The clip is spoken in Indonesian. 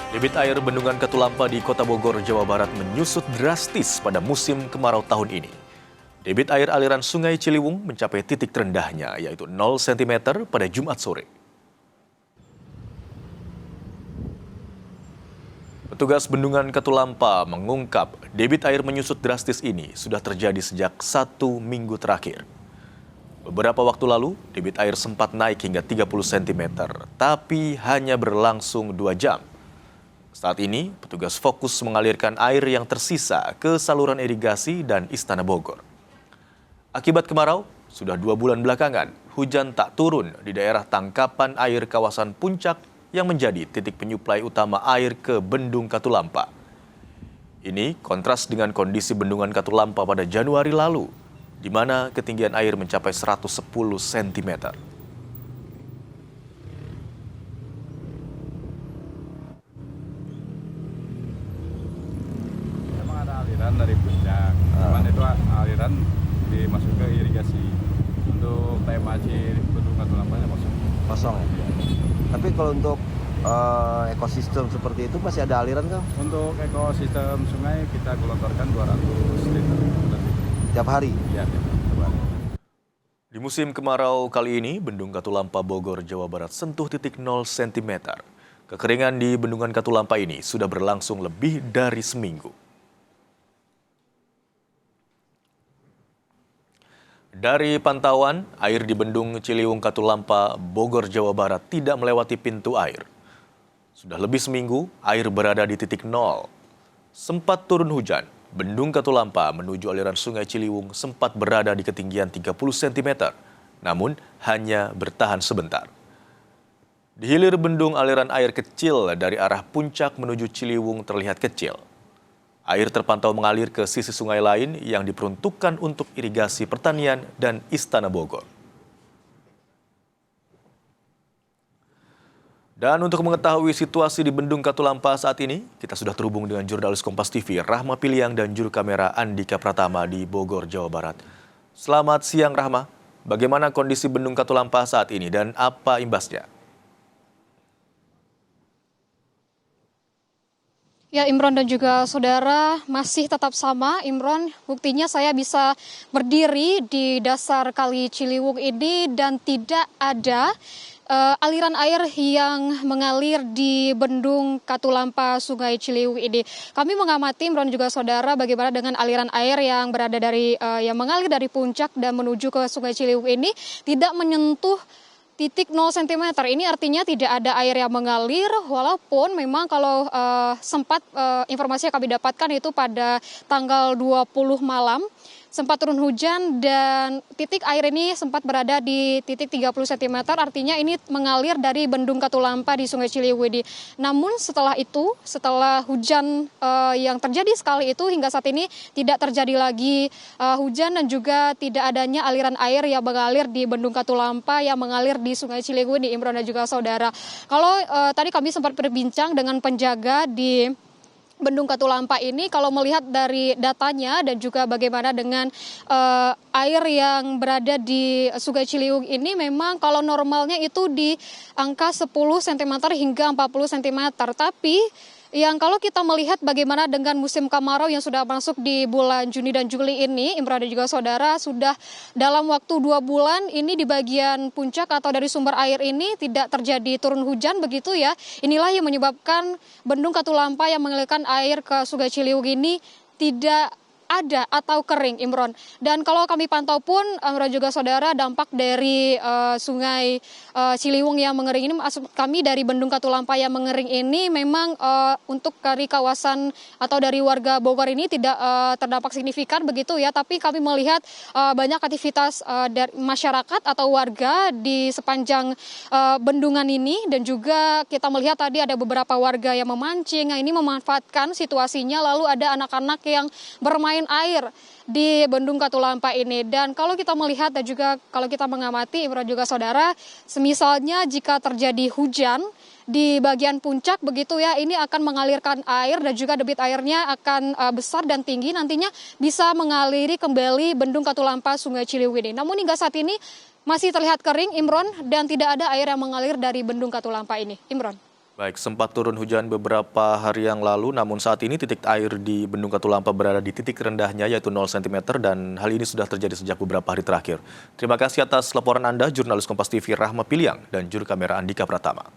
Debit air bendungan Katulampa di Kota Bogor, Jawa Barat menyusut drastis pada musim kemarau tahun ini. Debit air aliran Sungai Ciliwung mencapai titik terendahnya, yaitu 0 cm pada Jumat sore. Petugas bendungan Katulampa mengungkap debit air menyusut drastis ini sudah terjadi sejak 1 minggu terakhir. Beberapa waktu lalu, debit air sempat naik hingga 30 cm, tapi hanya berlangsung 2 jam. Saat ini, petugas fokus mengalirkan air yang tersisa ke saluran irigasi dan Istana Bogor. Akibat kemarau, sudah 2 bulan belakangan, hujan tak turun di daerah tangkapan air kawasan Puncak yang menjadi titik penyuplai utama air ke Bendung Katulampa. Ini kontras dengan kondisi Bendungan Katulampa pada Januari lalu, di mana ketinggian air mencapai 110 cm. Aliran dari puncak, cuman itu aliran dimasuk ke irigasi. Untuk TMAC Bendung Katulampa masuk kosong. Tapi kalau untuk ekosistem seperti itu masih ada aliran kan? Untuk ekosistem sungai kita gelontorkan 200 liter Tiap hari? Iya, tiap hari. Di musim kemarau kali ini, Bendung Katulampa Bogor, Jawa Barat sentuh titik 0 cm. Kekeringan di Bendungan Katulampa ini sudah berlangsung lebih dari seminggu. Dari pantauan, air di Bendung Ciliwung Katulampa, Bogor, Jawa Barat tidak melewati pintu air. Sudah lebih seminggu, air berada di titik 0. Sempat turun hujan, Bendung Katulampa menuju aliran Sungai Ciliwung sempat berada di ketinggian 30 cm, namun hanya bertahan sebentar. Di hilir bendung, aliran air kecil dari arah Puncak menuju Ciliwung terlihat kecil. Air terpantau mengalir ke sisi sungai lain yang diperuntukkan untuk irigasi pertanian dan Istana Bogor. Dan untuk mengetahui situasi di Bendung Katulampa saat ini, kita sudah terhubung dengan jurnalis Kompas TV, Rahma Piliang, dan juru kamera Andika Pratama di Bogor, Jawa Barat. Selamat siang, Rahma. Bagaimana kondisi Bendung Katulampa saat ini dan apa imbasnya? Ya, Imron dan juga saudara, masih tetap sama. Imron, buktinya saya bisa berdiri di dasar Kali Ciliwung ini dan tidak ada aliran air yang mengalir di Bendung Katulampa Sungai Ciliwung ini. Kami mengamati, Imron juga saudara, bagaimana dengan aliran air yang berada yang mengalir dari Puncak dan menuju ke Sungai Ciliwung ini tidak menyentuh titik 0 cm. Ini artinya tidak ada air yang mengalir, walaupun memang kalau sempat informasi yang kami dapatkan itu pada tanggal 20 malam sempat turun hujan dan titik air ini sempat berada di titik 30 cm, artinya ini mengalir dari Bendung Katulampa di Sungai Ciliwung ini. Namun setelah itu, setelah hujan yang terjadi sekali itu, hingga saat ini tidak terjadi lagi hujan dan juga tidak adanya aliran air yang mengalir di Bendung Katulampa yang mengalir di Sungai Ciliwung ini, Imron dan juga saudara. Kalau tadi kami sempat berbincang dengan penjaga di Bendung Katulampa ini, kalau melihat dari datanya dan juga bagaimana dengan air yang berada di Sungai Ciliwung ini, memang kalau normalnya itu di angka 10 cm hingga 40 cm. Tapi yang kalau kita melihat bagaimana dengan musim kemarau yang sudah masuk di bulan Juni dan Juli ini, Imran dan juga saudara, sudah dalam waktu 2 bulan ini di bagian puncak atau dari sumber air ini tidak terjadi turun hujan begitu ya. Inilah yang menyebabkan Bendung Katulampa yang mengalirkan air ke Sungai Ciliwung ini tidak ada atau kering, Imron. Dan kalau kami pantau pun, Imron juga saudara, dampak dari Sungai Ciliwung yang mengering ini, maksud kami dari Bendung Katulampa yang mengering ini, memang untuk dari kawasan atau dari warga Bogor ini tidak terdampak signifikan begitu ya. Tapi kami melihat banyak aktivitas dari masyarakat atau warga di sepanjang bendungan ini, dan juga kita melihat tadi ada beberapa warga yang memancing. Nah, ini memanfaatkan situasinya, lalu ada anak-anak yang bermain air di Bendung Katulampa ini. Dan kalau kita melihat dan juga kalau kita mengamati, Imran juga saudara, semisalnya jika terjadi hujan di bagian puncak begitu ya, ini akan mengalirkan air dan juga debit airnya akan besar dan tinggi, nantinya bisa mengaliri kembali Bendung Katulampa Sungai Ciliwung ini. Namun hingga saat ini masih terlihat kering, Imron, dan tidak ada air yang mengalir dari Bendung Katulampa ini, Imron. Baik, sempat turun hujan beberapa hari yang lalu, namun saat ini titik air di Bendung Katulampa berada di titik rendahnya yaitu 0 cm dan hal ini sudah terjadi sejak beberapa hari terakhir. Terima kasih atas laporan Anda, jurnalis Kompas TV Rahma Piliang dan juru kamera Andika Pratama.